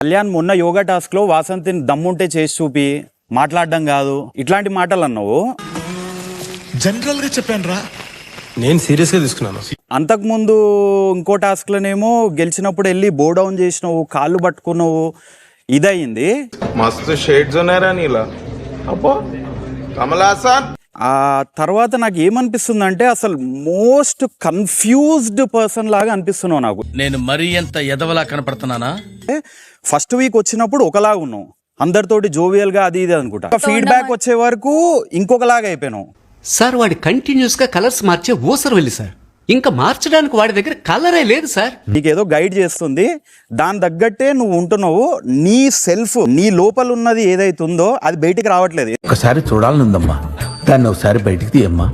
కళ్యాణ్ మొన్న యోగా టాస్క్ లో వాసంతిని దమ్ముంటే చేసి చూపి మాట్లాడడం కాదు ఇట్లాంటి మాటలు అన్నావు. జనరల్ గా చెప్పాను రా, నేను సీరియస్ గా తీసుకున్నాను. అంతకుముందు ఇంకో టాస్క్ లోనేమో గెలిచినప్పుడు వెళ్ళి బో డౌన్ చేసినావు, కాళ్ళు పట్టుకున్నావు, ఇదయింది. మస్తు షేడ్స్ ఉన్నారా నీలా అబ్బో కమలాసన్. ఆ తర్వాత నాకు ఏమనిపిస్తుంది అంటే అసలు మోస్ట్ కన్ఫ్యూజ్డ్ పర్సన్ లాగా అనిపిస్తున్నావు నాకు. నేను మరీ ఎంత ఎదవలా కనపడుతున్నానా? ఫస్ట్ వీక్ వచ్చినప్పుడు ఒకలాగా ఉన్నావు, అందరితోటి జోవియల్ గా అది ఇది అనుకుంటా. ఫీడ్బ్యాక్ వచ్చే వరకు ఇంకొకలాగా అయిపోయినావు. సార్ వాడి కంటిన్యూస్ గా కలర్స్ మార్చే ఊసరు వెళ్ళి సార్, ఇంకా మార్చడానికి వాడి దగ్గర కలరే లేదు సార్. నీకేదో గైడ్ చేస్తుంది, దాని తగ్గట్టే నువ్వు ఉంటున్నావు. నీ సెల్ఫ్, నీ లోపల ఉన్నది ఏదైతే ఉందో అది బయటికి రావట్లేదు. ఒకసారి చూడాలనుందమ్మా, దాన్ని ఒకసారి బయటికి తీయమ్మా.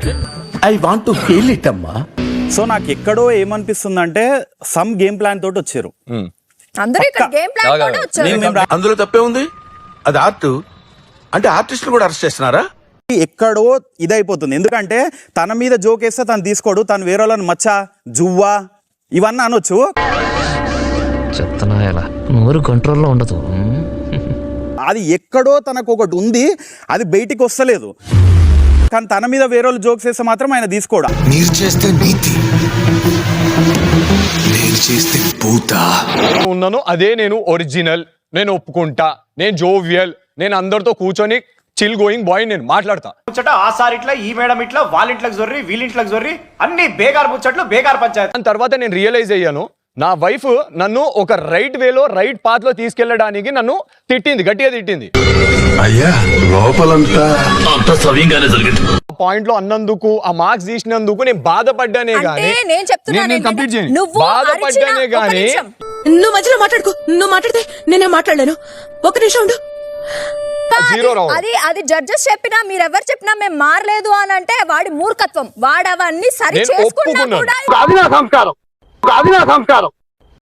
I want to feel it అమ్మా. సో నాకు ఎక్కడో ఏమనిపిస్తుంది అంటే సమ్ గేమ్ ప్లాన్ తోటి వచ్చారు. అందులో తప్పే ఉంది, అది ఆర్ట్ అంటే ఆర్టిస్ట్ కూడా అరెస్ట్ చేస్తున్నారా? ఎక్కడో ఇదైపోతుంది. ఎందుకంటే తన మీద జోక్ వేస్తే తను తీసుకోడు, తను వేరే వాళ్ళని మచ్చా జువ్వా ఇవన్నీ అనొచ్చు. చెత్తనాయలా నోరు కంట్రోల్లో ఉండదు. అది ఎక్కడో తనకు ఒకటి ఉంది, అది బయటికి వస్తలేదు. కానీ తన మీద వేరే వాళ్ళు జోక్స్ వేస్తే మాత్రం ఆయన తీసుకోడా. మీరు చేస్తే నీతి, నేను చేస్తే పూత ఉన్నాను అదే నేను ఒరిజినల్, నేను ఒప్పుకుంటా, నేను జోవియల్, నేను అందరితో కూర్చొని చిల్ గోయింగ్ బాయ్, నేను మాట్లాడతా. ముచ్చట ఆ సార్ ఇట్లా, ఈ మేడం ఇట్లా, వాళ్ళ ఇంట్లోకి జొర్రి, వీళ్ళ ఇంట్లోకి జొర్రి, అన్ని బేకార్ ముచ్చట్లు, బేకార్ పంచాయతీ. దాని తర్వాత నేను రియలైజ్ అయ్యాను, నా వైఫ్ నన్ను ఒక రైట్ వేలో, రైట్ పాత్ లో తీసుకెళ్లడానికి నన్ను తిట్టింది, గట్టిగా తిట్టింది. అయ్యా లోపలంతా పాయింట్ లో అన్నందుకు, ఆ మార్క్స్ తీసినందుకు నేను బాధపడ్డానే గానీ, నేను కంప్లీట్ చేయను, బాధపడ్డానే గానీ. నువ్వు మధ్యలో మాట్లాడుకో, నువ్వు మాట్లాడితే నేనే మాట్లాడలేను. ఒక నిమిషం ఉండు. అది జడ్జెస్ చెప్పినా, మీరెవరు చెప్పినా మేము మారలేదు అని అంటే వాడి మూర్ఖత్వం. వాడు అవన్నీ సరి చేసుకున్నా కూడా